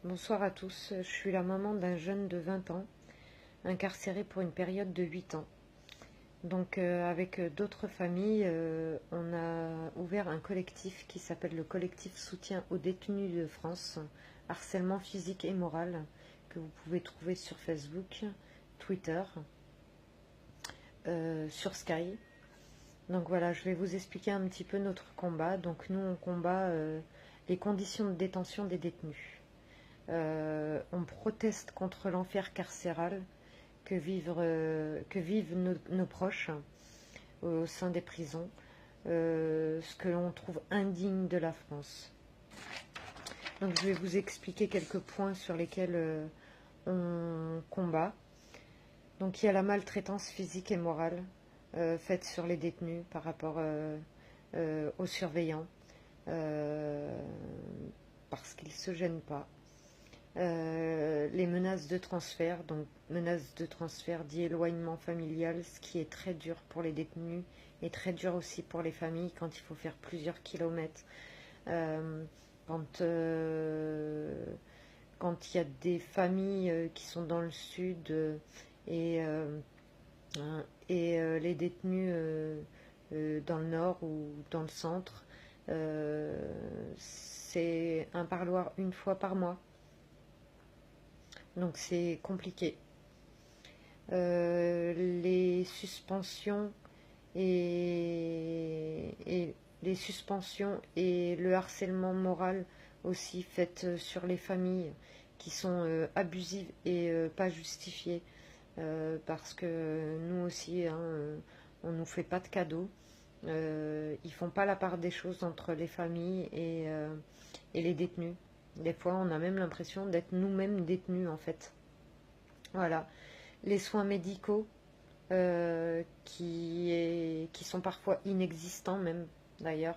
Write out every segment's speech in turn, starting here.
Bonsoir à tous, je suis la maman d'un jeune de 20 ans, incarcéré pour une période de 8 ans. Donc avec d'autres familles, on a ouvert un collectif qui s'appelle le collectif soutien aux détenus de France, harcèlement physique et moral, que vous pouvez trouver sur Facebook, Twitter, sur Sky. Donc voilà, je vais vous expliquer un petit peu notre combat. Donc nous, on combat les conditions de détention des détenus. On proteste contre l'enfer carcéral que vivent nos proches au sein des prisons, ce que l'on trouve indigne de la France. Donc je vais vous expliquer quelques points sur lesquels on combat. Donc il y a la maltraitance physique et morale faite sur les détenus par rapport aux surveillants, parce qu'ils ne se gênent pas. Les menaces de transfert, donc menaces de transfert d'éloignement familial, ce qui est très dur pour les détenus et très dur aussi pour les familles quand il faut faire plusieurs kilomètres. Quand il y a des familles qui sont dans le sud et les détenus dans le nord ou dans le centre, c'est un parloir une fois par mois. Donc c'est compliqué. Les suspensions et le harcèlement moral aussi fait sur les familles qui sont abusives et pas justifiées, parce que nous aussi, hein, on ne nous fait pas de cadeaux. Ils font pas la part des choses entre les familles et les détenus. Des fois, on a même l'impression d'être nous-mêmes détenus, en fait. Voilà. Les soins médicaux, qui sont parfois inexistants, même, d'ailleurs.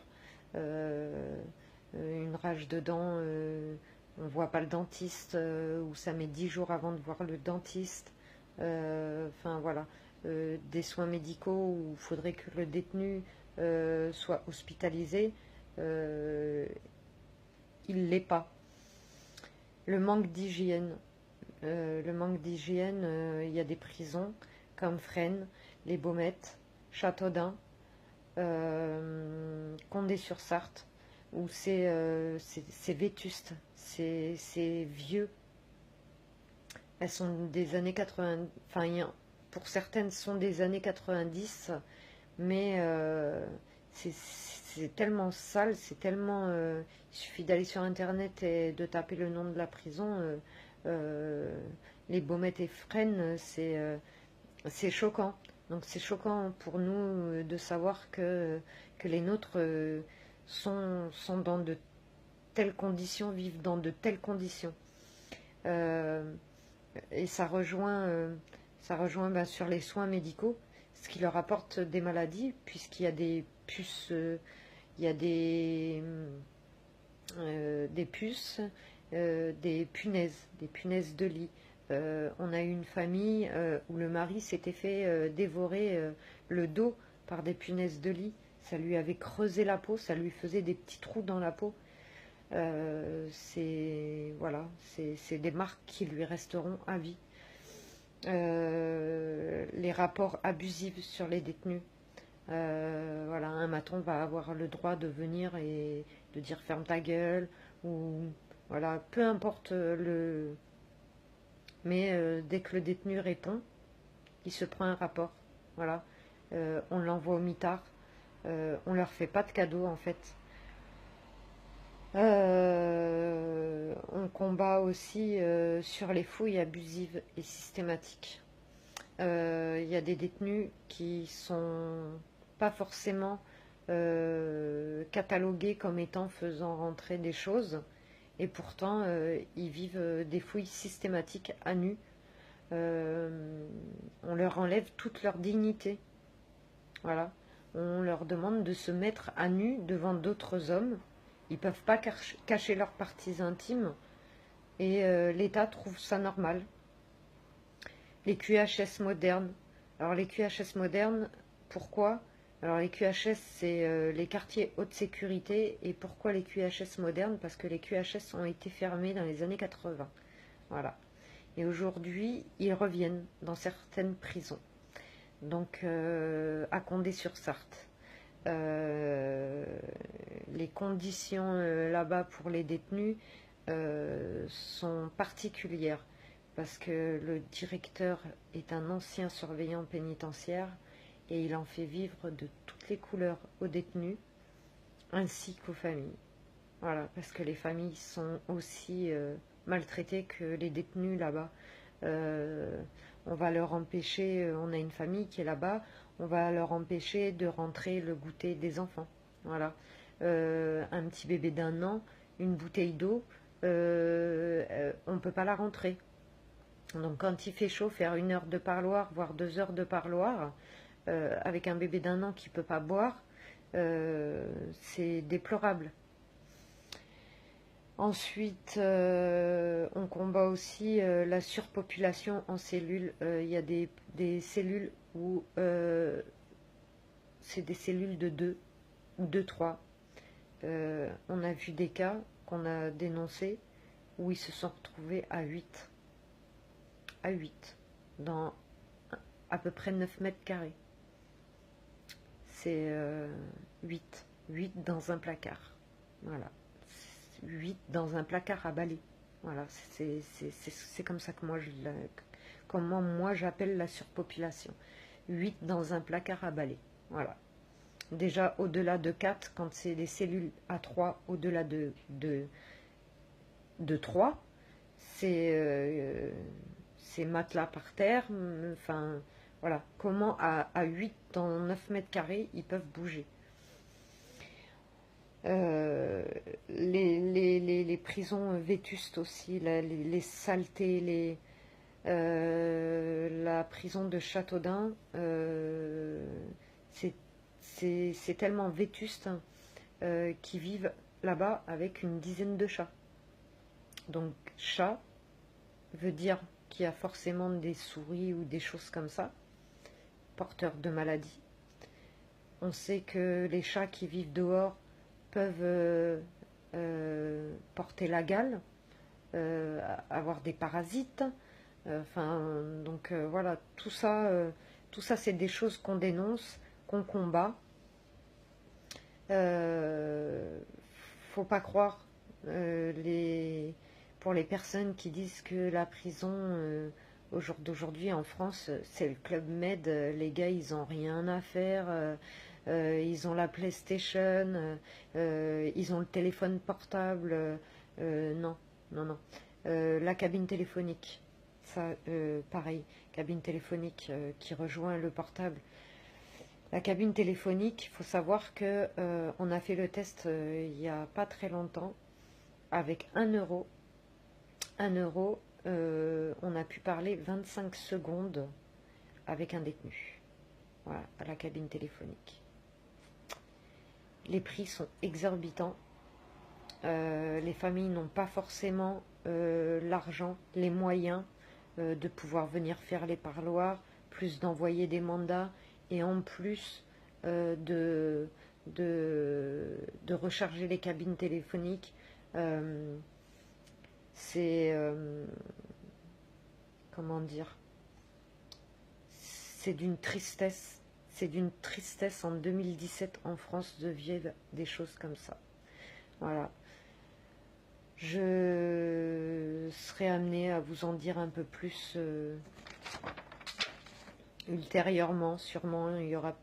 Une rage de dents, on ne voit pas le dentiste, ou ça met 10 jours avant de voir le dentiste. Enfin, voilà. Des soins médicaux où il faudrait que le détenu soit hospitalisé. Il ne l'est pas. Le manque d'hygiène. Il y a des prisons comme Fresnes, les Baumettes, Châteaudun, Condé-sur-Sarthe, où c'est vétuste, c'est vieux. Elles sont des années 80, enfin, pour certaines sont des années 90, mais c'est tellement sale, c'est tellement... il suffit d'aller sur internet et de taper le nom de la prison. Les Baumettes et Fresnes, c'est choquant. Donc c'est choquant pour nous de savoir que les nôtres sont dans de telles conditions, vivent dans de telles conditions. Et ça rejoint sur les soins médicaux, ce qui leur apporte des maladies, puisqu'il y a des puces, il y a des puces, des punaises de lit. On a eu une famille où le mari s'était fait dévorer le dos par des punaises de lit. Ça lui avait creusé la peau, ça lui faisait des petits trous dans la peau. Voilà, c'est des marques qui lui resteront à vie. Les rapports abusifs sur les détenus. Voilà, un maton va avoir le droit de venir et de dire ferme ta gueule, ou voilà, peu importe mais dès que le détenu répond, il se prend un rapport. Voilà, on l'envoie au mitard. On leur fait pas de cadeau en fait. On combat aussi sur les fouilles abusives et systématiques. Il y a des détenus qui sont pas forcément catalogués comme étant faisant rentrer des choses, et pourtant ils vivent des fouilles systématiques à nu. On leur enlève toute leur dignité. Voilà. On leur demande de se mettre à nu devant d'autres hommes. Ils ne peuvent pas cacher leurs parties intimes, et l'État trouve ça normal. Les QHS modernes. Alors les QHS modernes, pourquoi? Alors les QHS, c'est les quartiers haute sécurité. Et pourquoi les QHS modernes? Parce que les QHS ont été fermés dans les années 80. Voilà. Et aujourd'hui, ils reviennent dans certaines prisons. Donc à Condé-sur-Sarthe. Les conditions là-bas pour les détenus sont particulières parce que le directeur est un ancien surveillant pénitentiaire et il en fait vivre de toutes les couleurs aux détenus ainsi qu'aux familles. Voilà, parce que les familles sont aussi maltraitées que les détenus là-bas. Euh, on va leur empêcher, on a une famille qui est là-bas, on va leur empêcher de rentrer le goûter des enfants. Voilà. Un petit bébé d'1 an, une bouteille d'eau, on ne peut pas la rentrer. Donc quand il fait chaud, faire 1 heure de parloir, voire 2 heures de parloir, avec un bébé d'1 an qui ne peut pas boire, c'est déplorable. Ensuite, on combat aussi la surpopulation en cellules. Il y a des cellules où c'est des cellules de 2 ou de 3. On a vu des cas qu'on a dénoncés où ils se sont retrouvés à 8. À 8. Dans à peu près 9 mètres carrés. C'est 8. 8 dans un placard. Voilà. 8 dans un placard à balai. Voilà, c'est comme ça que comment moi j'appelle la surpopulation. 8 dans un placard à balai. Voilà. Déjà au-delà de 4, quand c'est des cellules à 3, au-delà de 3, c'est matelas par terre. Enfin, voilà. Comment à 8 dans 9 mètres carrés, ils peuvent bouger. Les prisons vétustes aussi, les saletés, la prison de Châteaudun, c'est tellement vétuste hein, qu'ils vivent là-bas avec une dizaine de chats. Donc chat veut dire qu'il y a forcément des souris ou des choses comme ça, porteurs de maladies. On sait que les chats qui vivent dehors peuvent porter la gale, avoir des parasites. Enfin, donc voilà, tout ça c'est des choses qu'on dénonce, qu'on combat. Faut pas croire pour les personnes qui disent que la prison au jour d'aujourd'hui en France, c'est le Club Med. Les gars, ils ont rien à faire. Ils ont la PlayStation, ils ont le téléphone portable. Non, non, non. La cabine téléphonique, ça, pareil, cabine téléphonique qui rejoint le portable. La cabine téléphonique, il faut savoir que on a fait le test il n'y a pas très longtemps. Avec 1 euro, 1 euro, on a pu parler 25 secondes avec un détenu. Voilà, à la cabine téléphonique. Les prix sont exorbitants. Les familles n'ont pas forcément l'argent, les moyens de pouvoir venir faire les parloirs, plus d'envoyer des mandats et en plus de recharger les cabines téléphoniques. C'est comment dire, c'est d'une tristesse. C'est d'une tristesse en 2017 en France de vivre des choses comme ça. Voilà. Je serai amenée à vous en dire un peu plus ultérieurement. Sûrement, il y aura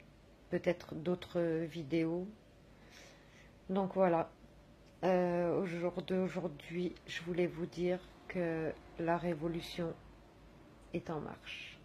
peut-être d'autres vidéos. Donc voilà. Au jour d'aujourd'hui, je voulais vous dire que la révolution est en marche.